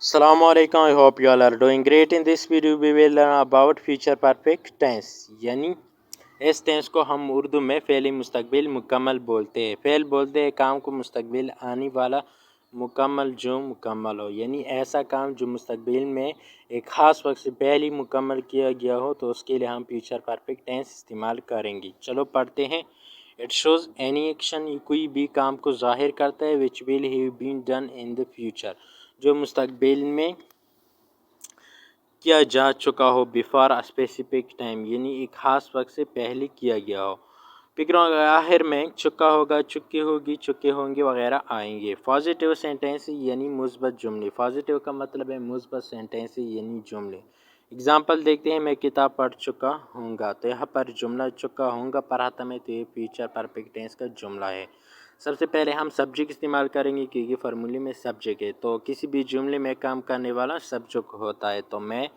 Assalamu alaikum. I hope you all are doing great. In this video we will learn about future perfect tense यानी इस tense को हम उर्दू में fail मुस्तकबिल मुकम्मल बोलते हैं। फ़ेल बोलते हैं काम को मुस्तकबिल आने वाला मुकम्मल जो मुकम्मल हो, यानी ऐसा काम जो मुस्तकबिल में एक ख़ास वक्त से पहले मुकम्मल किया गया हो, तो उसके लिए हम फ्यूचर परफेक्ट टेंस इस्तेमाल करेंगे। चलो पढ़ते हैं। इट शोज़ एनी एक्शन, कोई भी काम को ज़ाहिर करता है, which will have been done in the future, जो मुस्तकबिल में किया जा चुका हो, बिफोर अ स्पेसिफिक टाइम, यानी एक ख़ास वक्त से पहले किया गया हो। फिक्रों के आखिर में चुका होगा, चुकी होगी, चुके होंगे वगैरह आएंगे। पॉजिटिव सेंटेंस यानी मुस्बत जुमले। पॉजिटिव का मतलब है मुस्बत सेंटेंस यानी जुमले। एग्जाम्पल देखते हैं। मैं किताब पढ़ चुका हूँगा, तो यहाँ पर जुमला चुका हूँगा पढ़ाता मैं, तो ये फ्यूचर परफेक्ट टेंस का जुमला है। सबसे पहले हम सब्जेक्ट इस्तेमाल करेंगे क्योंकि फार्मूले में सब्जेक्ट है, तो किसी भी जुमले में काम करने वाला सब्जेक्ट होता है। तो मैं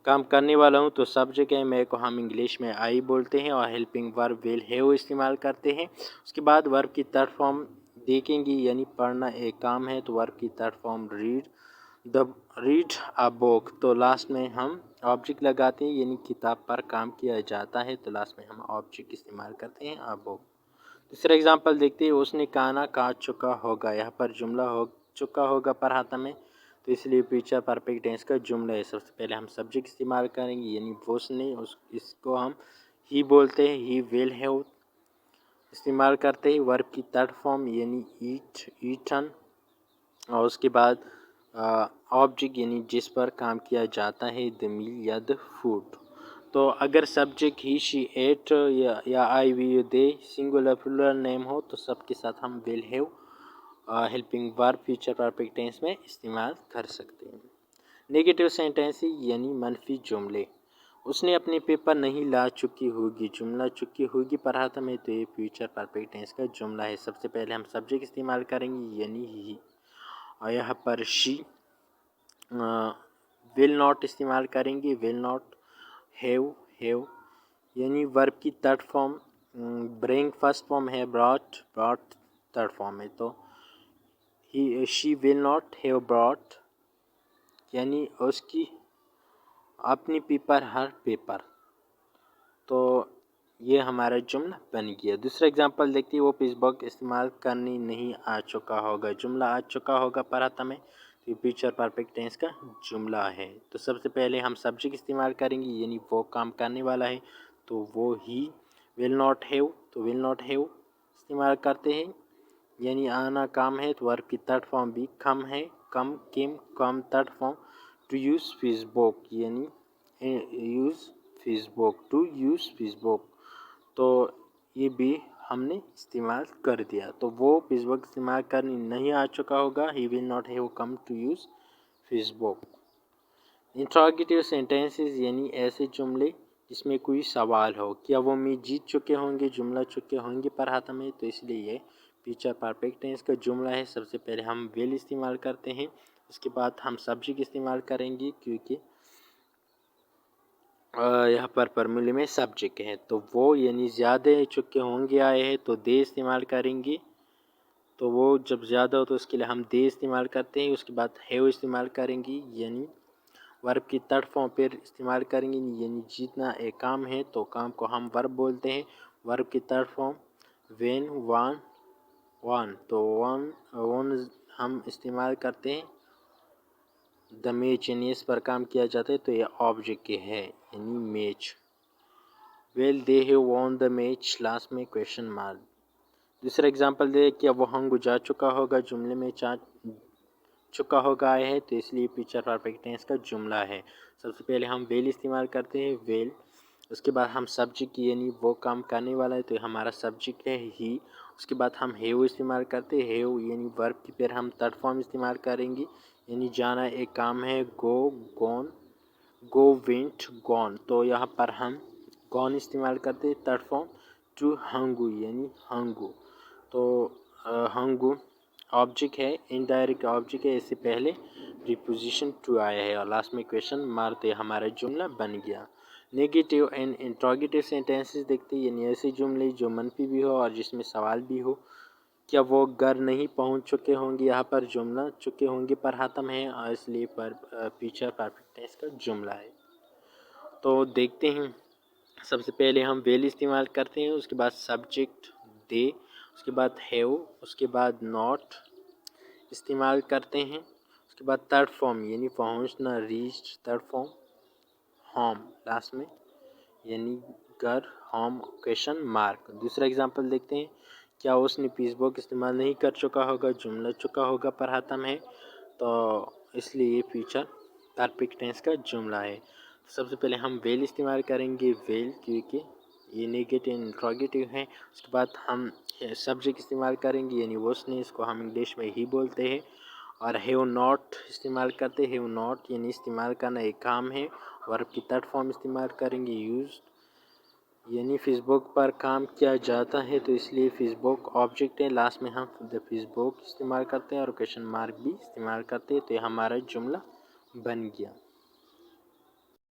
काम करने वाला हूँ तो सब्जेक्ट है, मैं को हम इंग्लिश में आई बोलते हैं और हेल्पिंग वर्ब विल हैव इस्तेमाल करते हैं। उसके बाद वर्ब की थर्ड फॉर्म देखेंगे, यानी पढ़ना एक काम है तो वर्ब की third form read a book, तो लास्ट में हम ऑब्जेक्ट लगाते हैं, यानी किताब पर काम किया जाता है तो लास्ट में हम ऑब्जेक्ट इस्तेमाल करते हैं अ बुक। दूसरा एग्जांपल देखते हैं। उसने खाना खा चुका होगा, यहाँ पर जुमला हो चुका होगा पढ़ाता में, तो इसलिए फ्यूचर परफेक्ट टेंस का जुमला है। सबसे पहले हम सब्जेक्ट इस्तेमाल करेंगे, यानी उसने, इसको हम ही बोलते हैं, ही विल हैव इस्तेमाल करते हैं। वर्ब की थर्ड फॉर्म यानी ईटन, और उसके बाद ऑब्जेक्ट यानी जिस पर काम किया जाता है, द मील या द फूड। तो अगर सब्जेक्ट ही, शी, एट या I, we, they singular plural name हो तो सबके साथ हम will have helping verb future perfect tense में इस्तेमाल कर सकते हैं। नेगेटिव सेंटेंस यानी मनफी जुमले। उसने अपने पेपर नहीं ला चुकी होगी, जुमला चुकी होगी पढ़ाता में, तो ये फ्यूचर परफेक्ट टेंस का जुमला है। सबसे पहले हम सब्जेक्ट इस्तेमाल करेंगे, यानी ही, और यहाँ पर शी विल नॉट इस्तेमाल करेंगे, विल नॉट। हैव यानी वर्ब की third form, bring first form है, ब्रॉट थर्ड फॉर्म है, तो he, she will not have brought, यानी उसकी अपनी पेपर हर पेपर, तो ये हमारा जुमला बन गया। दूसरा एग्जांपल देखते हैं। वो फेसबुक इस्तेमाल करने नहीं आ चुका होगा, जुमला आ चुका होगा पढ़ाता में, तो ये फ्यूचर परफेक्ट टेंस का जुमला है। तो सबसे पहले हम सब्जेक्ट इस्तेमाल करेंगे, यानी वो काम करने वाला है, तो वो ही। विल नॉट हैव, तो विल नॉट हैव इस्तेमाल करते हैं, यानी आना काम है, तो वर्ब की थर्ड फॉर्म भी कम है, come third form. To use Facebook, यानी use Facebook, to use Facebook, तो ये भी हमने इस्तेमाल कर दिया। तो वो फेसबुक इस्तेमाल करने नहीं आ चुका होगा, he will not have come to use Facebook. Interrogative sentences यानी ऐसे जुमले जिसमें कोई सवाल हो, क्या वो मैं जीत चुके होंगे, जुमला चुके होंगे पढ़ाता में, तो इसलिए ये फ्यूचर परफेक्ट टेंस का जुमला है। सबसे पहले हम विल इस्तेमाल करते हैं, उसके बाद हम सब्जेक्ट इस्तेमाल करेंगे क्योंकि यहाँ पर फॉर्मूले में सब्जेक्ट है, तो वो यानी ज़्यादा चुके होंगे आए हैं तो दे इस्तेमाल करेंगे, तो वो जब ज़्यादा हो तो उसके लिए हम दे इस्तेमाल करते हैं। उसके बाद हैव इस्तेमाल करेंगे, यानी वर्ब की थर्ड फॉर्म पर इस्तेमाल करेंगे, यानी जीतना एक काम है तो काम को हम वर्ब बोलते हैं। वर्ब की थर्ड फॉर्म वेन, वन, तो वन हम इस्तेमाल करते हैं। द मैच यानी इस पर काम किया जाता है, तो ये ऑब्जेक्ट है, यानी match. Well they have won the match, last में क्वेश्चन मार्क। दूसरा एग्जांपल दे, क्या वो हंग जा चुका होगा, जुमले में चुका होगा आए है, तो इसलिए फ्यूचर परफेक्ट टेंस का जुमला है। सबसे पहले हम वेल इस्तेमाल करते हैं, वेल। उसके बाद हम सब्जेक्ट यानी वो काम करने वाला है, तो हमारा सब्जेक्ट है ही। उसके बाद हम हैव इस्तेमाल करते हैं, हैव यानी वर्ब की फिर हम थर्ड फॉर्म इस्तेमाल करेंगे, यानी जाना एक काम है, गो, गॉन, गो, वेंट, गॉन, तो यहाँ पर हम गॉन इस्तेमाल करते हैं थर्ड फॉर्म। टू हंगू यानी हंगू, तो हंगू ऑब्जेक्ट है, इनडायरेक्ट ऑब्जेक्ट है, इससे पहले प्रीपोजिशन टू आया है और लास्ट में क्वेश्चन मारते हमारा जुमला बन गया। नेगेटिव एंड इंट्रोगेटिव सेंटेंसेस देखते हैं, यानी ऐसे जुमले जो मनफी भी हो और जिसमें सवाल भी हो। کیا وہ گھر نہیں پہنچ چکے ہوں گے، یہاں پر جملہ چکے ہوں گے پر ختم ہے اور اس لیے فیوچر پرفیکٹ ٹینس کا جملہ ہے۔ تو دیکھتے ہیں، سب سے پہلے ہم ویل استعمال کرتے ہیں، اس کے بعد سبجیکٹ دے، اس کے بعد ہیو، اس کے بعد ناٹ استعمال کرتے ہیں، اس کے بعد تھرڈ فارم یعنی پہنچنا reached, third form home last میں یعنی گھر، ہوم کویشچن مارک۔ دوسرا اگزامپل دیکھتے ہیں، کیا اس نے فیس بک استعمال نہیں کر چکا ہوگا، جملہ چکا ہوگا پر ختم ہے تو اس لیے یہ فیوچر پرفیکٹ ٹینس کا جملہ ہے۔ سب سے پہلے ہم ویل استعمال کریں گے، ویل کیونکہ یہ نیگیٹو انٹروگیٹو ہے۔ اس کے بعد ہم سبجیکٹ استعمال کریں گے یعنی اس نے، اس کو ہم انگلش میں ہی بولتے ہیں، اور ہیو ناٹ استعمال کرتے، ہیو ناٹ یعنی استعمال کرنا ایک کام ہے، ورب کی تھرڈ فارم استعمال کریں گے یوزڈ یعنی فیس بک پر کام کیا جاتا ہے تو اس لیے فیس بک آبجیکٹ ہے، لاسٹ میں ہم فیس بک استعمال کرتے ہیں اور کویشچن مارک بھی استعمال کرتے ہیں، تو یہ ہمارا جملہ بن گیا۔